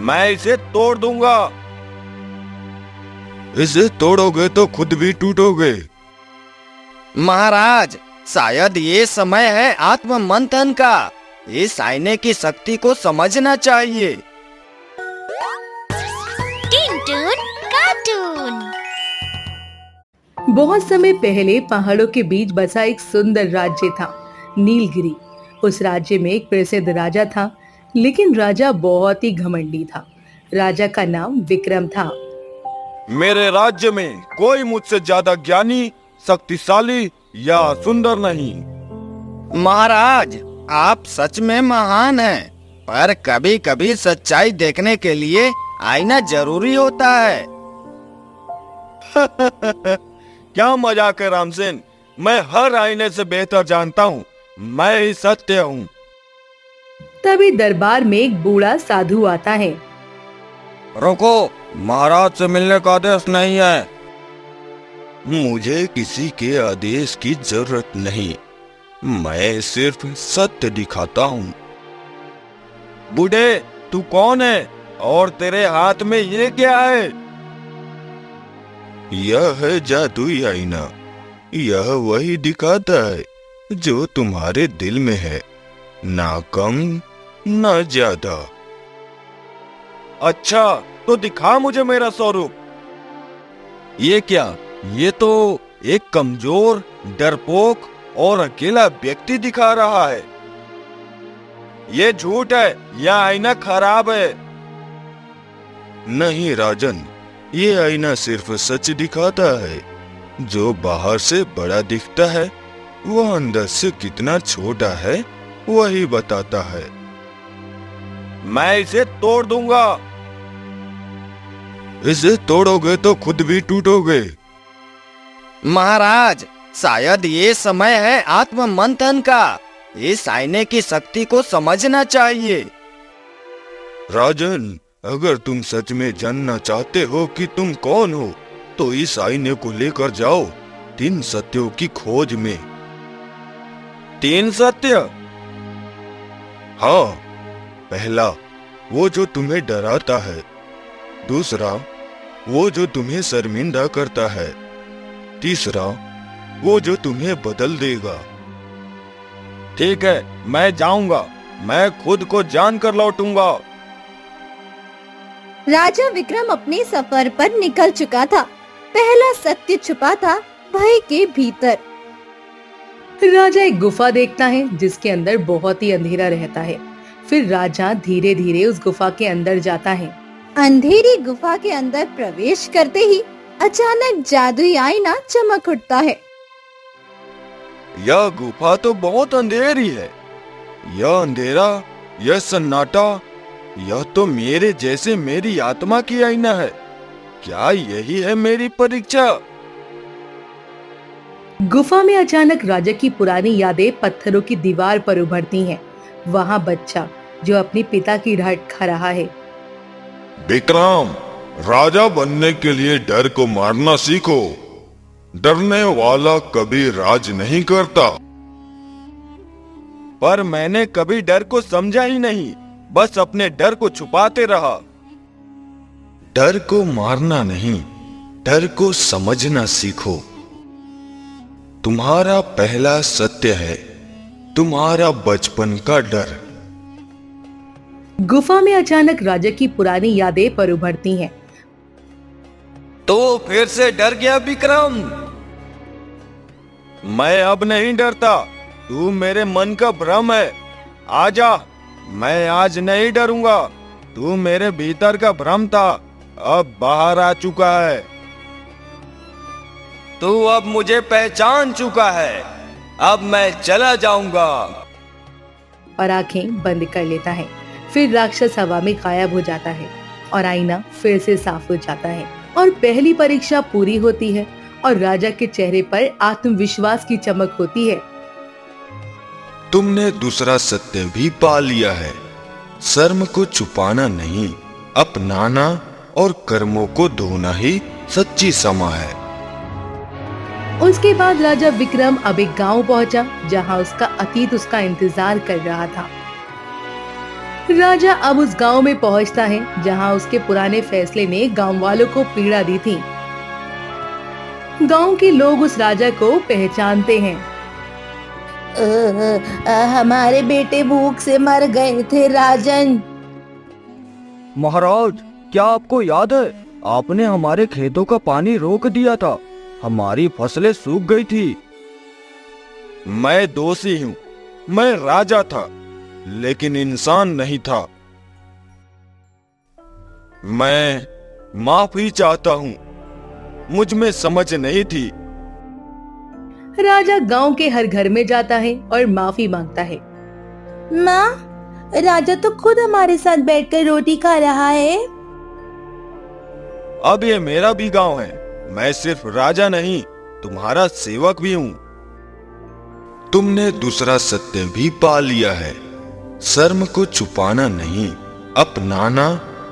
मैं इसे तोड़ दूंगा। इसे तोड़ोगे तो खुद भी टूटोगे। महाराज, शायद ये समय है आत्म मंथन का। इस आईने की शक्ति को समझना चाहिए। टिंटून कार्टून। बहुत समय पहले पहाड़ों के बीच बसा एक सुंदर राज्य था, नीलगिरी। उस राज्य में एक प्रसिद्ध राजा था, लेकिन राजा बहुत ही घमंडी था। राजा का नाम विक्रम था। मेरे राज्य में कोई मुझसे ज्यादा ज्ञानी, शक्तिशाली या सुंदर नहीं। महाराज, आप सच में महान हैं, पर कभी कभी सच्चाई देखने के लिए आईना जरूरी होता है। क्या मजाक है रामसेन, मैं हर आईने से बेहतर जानता हूँ। मैं ही सत्य हूँ। तभी दरबार में एक बूढ़ा साधु आता है। रुको, महाराज से मिलने का आदेश नहीं है। मुझे किसी के आदेश की जरूरत नहीं, मैं सिर्फ सत्य दिखाता हूँ। बूढ़े, तू कौन है और तेरे हाथ में ये क्या है? यह है जादुई आईना। यह वही दिखाता है जो तुम्हारे दिल में है, ना कम ना ज्यादा। अच्छा, तो दिखा मुझे मेरा स्वरूप। ये क्या? ये तो एक कमजोर, डरपोक और अकेला व्यक्ति दिखा रहा है। ये झूठ है, यह आईना खराब है। नहीं राजन, ये आईना सिर्फ सच दिखाता है। जो बाहर से बड़ा दिखता है, वह अंदर से कितना छोटा है वही बताता है। मैं इसे तोड़ दूंगा। इसे तोड़ोगे तो खुद भी टूटोगे। महाराज, शायद ये समय है आत्म मंथन का। इस आईने की शक्ति को समझना चाहिए। राजन, अगर तुम सच में जानना चाहते हो कि तुम कौन हो, तो इस आईने को लेकर जाओ 3 सत्यों की खोज में। 3 सत्य? हाँ, पहला वो जो तुम्हें डराता है, दूसरा वो जो तुम्हें शर्मिंदा करता है, तीसरा वो जो तुम्हें बदल देगा। ठीक है, मैं जाऊंगा। मैं खुद को जान कर लौटूंगा। राजा विक्रम अपने सफर पर निकल चुका था। पहला सत्य छुपा था भय के भीतर। राजा एक गुफा देखता है जिसके अंदर बहुत ही अंधेरा रहता है। फिर राजा धीरे धीरे उस गुफा के अंदर जाता है। अंधेरी गुफा के अंदर प्रवेश करते ही अचानक जादुई आईना चमक उठता है। यह गुफा तो बहुत अंधेरी है। यह अंधेरा, यह सन्नाटा, यह तो मेरे जैसे मेरी आत्मा की आईना है। क्या यही है मेरी परीक्षा? गुफा में अचानक राजा की पुरानी यादें पत्थरों की दीवार पर उभरती हैं। वहाँ बच्चा जो अपने पिता की डांट खा रहा है। विक्रम, राजा बनने के लिए डर को मारना सीखो। डरने वाला कभी राज नहीं करता। पर मैंने कभी डर को समझा ही नहीं, बस अपने डर को छुपाते रहा। डर को मारना नहीं, डर को समझना सीखो। तुम्हारा पहला सत्य है तुम्हारा बचपन का डर। गुफा में अचानक राजा की पुरानी यादें पर उभरती हैं। तो फिर से डर गया विक्रम? मैं अब नहीं डरता। तू मेरे मन का भ्रम है। आजा, मैं आज नहीं डरूंगा। तू मेरे भीतर का भ्रम था, अब बाहर आ चुका है। तू अब मुझे पहचान चुका है। अब मैं चला जाऊंगा। और आंखें बंद कर लेता है। फिर राक्षस हवा में गायब हो जाता है और आईना फिर से साफ हो जाता है और पहली परीक्षा पूरी होती है और राजा के चेहरे पर आत्मविश्वास की चमक होती है। तुमने दूसरा सत्य भी पा लिया है। शर्म को छुपाना नहीं, अपनाना और कर्मों को धोना ही सच्ची क्षमा है। उसके बाद राजा विक्रम अब एक गांव पहुंचा जहां उसका अतीत उसका इंतजार कर रहा था। राजा अब उस गांव में पहुंचता है जहां उसके पुराने फैसले ने गांव वालों को पीड़ा दी थी। गांव के लोग उस राजा को पहचानते हैं। हमारे बेटे भूख से मर गए थे राजन। महाराज, क्या आपको याद है आपने हमारे खेतों का पानी रोक दिया था, हमारी फसलें सूख गई थी। मैं दोषी हूँ, मैं राजा था लेकिन इंसान नहीं था। मैं माफी चाहता हूँ, मुझ में समझ नहीं थी। राजा गांव के हर घर में जाता है और माफी मांगता है। माँ, राजा तो खुद हमारे साथ बैठकर रोटी खा रहा है। अब ये मेरा भी गांव है, मैं सिर्फ राजा नहीं तुम्हारा सेवक भी हूँ। तुमने दूसरा सत्य भी पा लिया है, शर्म को छुपाना नहीं, अपनाना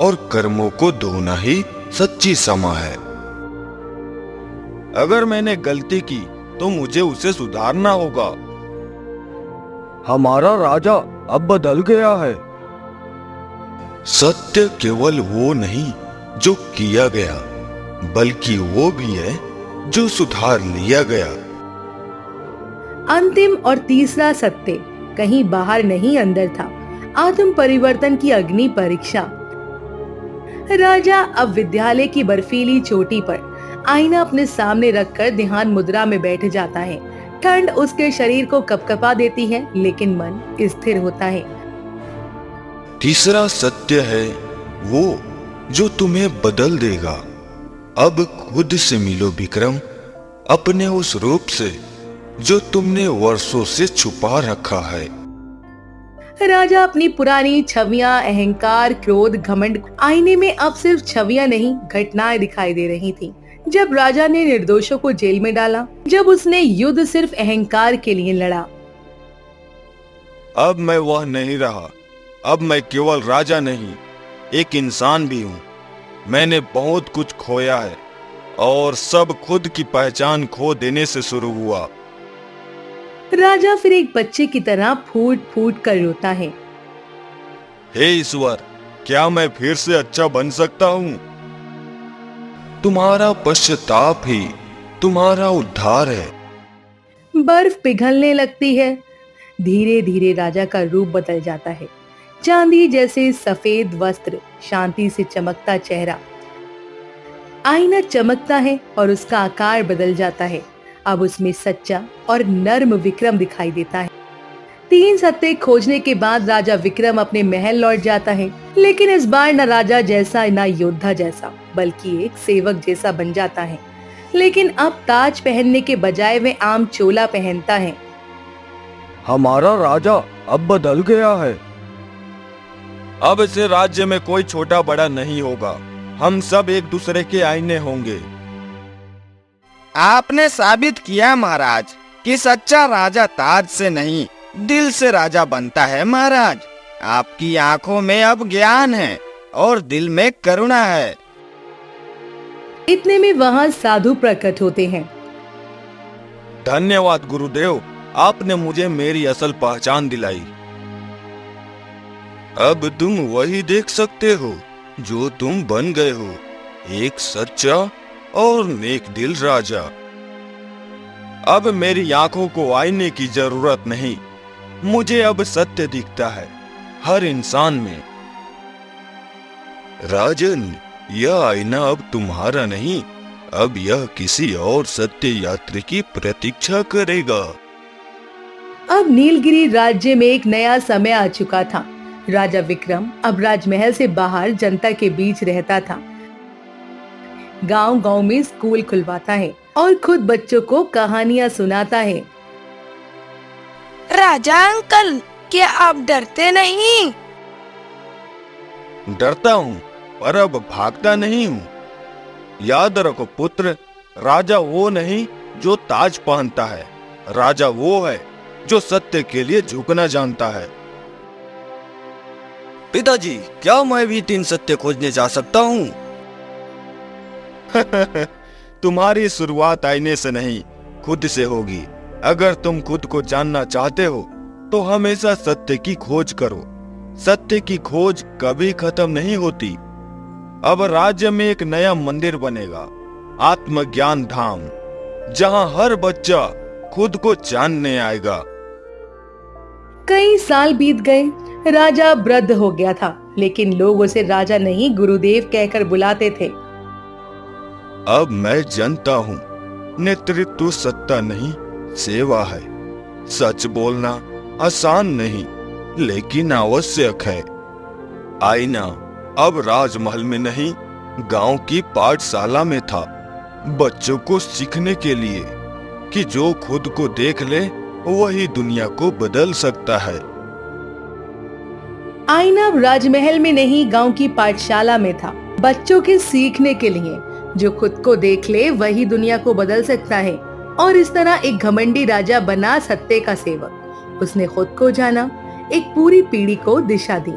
और कर्मों को धोना ही सच्ची क्षमा है। अगर मैंने गलती की तो मुझे उसे सुधारना होगा। हमारा राजा अब बदल गया है। सत्य केवल वो नहीं जो किया गया, बल्कि वो भी है जो सुधार लिया गया। अंतिम और तीसरा सत्य कहीं बाहर नहीं अंदर था, आत्म परिवर्तन की अग्नि परीक्षा। राजा अब विद्यालय की बर्फीली चोटी पर आईना अपने सामने रखकर ध्यान मुद्रा में बैठ जाता है। ठंड उसके शरीर को कपकपा देती है, लेकिन मन स्थिर होता है। तीसरा सत्य है वो जो तुम्हें बदल देगा। अब खुद से मिलो विक्रम, अपने उस रूप से जो तुमने वर्षों से छुपा रखा है। राजा अपनी पुरानी छवियां, अहंकार, क्रोध, घमंड, आईने में अब सिर्फ छवियां नहीं, घटनाएं दिखाई दे रही थी। जब राजा ने निर्दोषों को जेल में डाला, जब उसने युद्ध सिर्फ अहंकार के लिए लड़ा। अब मैं वह नहीं रहा, अब मैं केवल राजा नहीं, एक इंसान भी हूँ। मैंने बहुत कुछ खोया है और सब खुद की पहचान खो देने से शुरू हुआ। राजा फिर एक बच्चे की तरह फूट फूट कर रोता है। हे ईश्वर, क्या मैं फिर से अच्छा बन सकता हूँ? तुम्हारा पश्चाताप ही तुम्हारा उद्धार है। बर्फ पिघलने लगती है। धीरे धीरे राजा का रूप बदल जाता है। चांदी जैसे सफेद वस्त्र, शांति से चमकता चेहरा। आईना चमकता है और उसका आकार बदल जाता है। अब उसमें सच्चा और नर्म विक्रम दिखाई देता है। 3 सत्य खोजने के बाद राजा विक्रम अपने महल लौट जाता है, लेकिन इस बार न राजा जैसा न योद्धा जैसा, बल्कि एक सेवक जैसा बन जाता है। लेकिन अब ताज पहनने के बजाय वे आम चोला पहनता है। हमारा राजा अब बदल गया है। अब से राज्य में कोई छोटा बड़ा नहीं होगा, हम सब एक दूसरे के आईने होंगे। आपने साबित किया महाराज कि सच्चा राजा ताज से नहीं, दिल से राजा बनता है। महाराज, आपकी आंखों में अब ज्ञान है और दिल में करुणा है। इतने में वहाँ साधु प्रकट होते हैं। धन्यवाद गुरुदेव, आपने मुझे मेरी असल पहचान दिलाई। अब तुम वही देख सकते हो जो तुम बन गए हो, एक सच्चा और नेक दिल राजा। अब मेरी आंखों को आईने की जरूरत नहीं, मुझे अब सत्य दिखता है हर इंसान में। राजन, यह आईना अब तुम्हारा नहीं, अब यह किसी और सत्य यात्री की प्रतीक्षा करेगा। अब नीलगिरी राज्य में एक नया समय आ चुका था। राजा विक्रम अब राजमहल से बाहर जनता के बीच रहता था। गांव-गांव में स्कूल खुलवाता है और खुद बच्चों को कहानियां सुनाता है। राजा अंकल, क्या आप डरते नहीं? डरता हूँ पर अब भागता नहीं हूँ। याद रखो पुत्र, राजा वो नहीं जो ताज पहनता है, राजा वो है जो सत्य के लिए झुकना जानता है। पिताजी, क्या मैं भी 3 सत्य खोजने जा सकता हूँ? तुम्हारी शुरुआत आईने से नहीं, खुद से होगी। अगर तुम खुद को जानना चाहते हो तो हमेशा सत्य की खोज करो। सत्य की खोज कभी खत्म नहीं होती। अब राज्य में एक नया मंदिर बनेगा, आत्मज्ञान धाम, जहां हर बच्चा खुद को जानने आएगा। कई साल बीत गए। राजा वृद्ध हो गया था, लेकिन लोग उसे राजा नहीं गुरुदेव कहकर बुलाते थे। अब मैं जानता हूँ, नेतृत्व सत्ता नहीं सेवा है। सच बोलना आसान नहीं, लेकिन आवश्यक है। आईना अब राजमहल में नहीं, गांव की पाठशाला में था, बच्चों को सीखने के लिए कि जो खुद को देख ले वही दुनिया को बदल सकता है। आईना राजमहल में नहीं, गांव की पाठशाला में था, बच्चों के सीखने के लिए। जो खुद को देख ले वही दुनिया को बदल सकता है। और इस तरह एक घमंडी राजा बना सत्य का सेवक। उसने खुद को जाना, एक पूरी पीढ़ी को दिशा दी।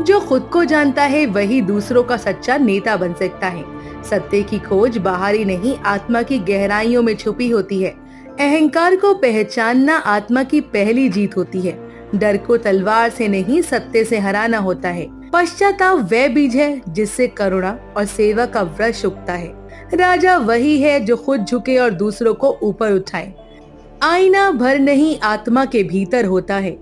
जो खुद को जानता है वही दूसरों का सच्चा नेता बन सकता है। सत्य की खोज बाहरी नहीं, आत्मा की गहराइयों में छुपी होती है। अहंकार को पहचानना आत्मा की पहली जीत होती है। डर को तलवार से नहीं, सत्य से हराना होता है। पश्चाताप वह बीज है जिससे करुणा और सेवा का वृक्ष उगता है। राजा वही है जो खुद झुके और दूसरों को ऊपर उठाए। आईना भर नहीं, आत्मा के भीतर होता है।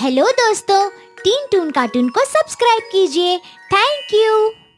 हेलो दोस्तों, टीन टून कार्टून को सब्सक्राइब कीजिए। Thank you.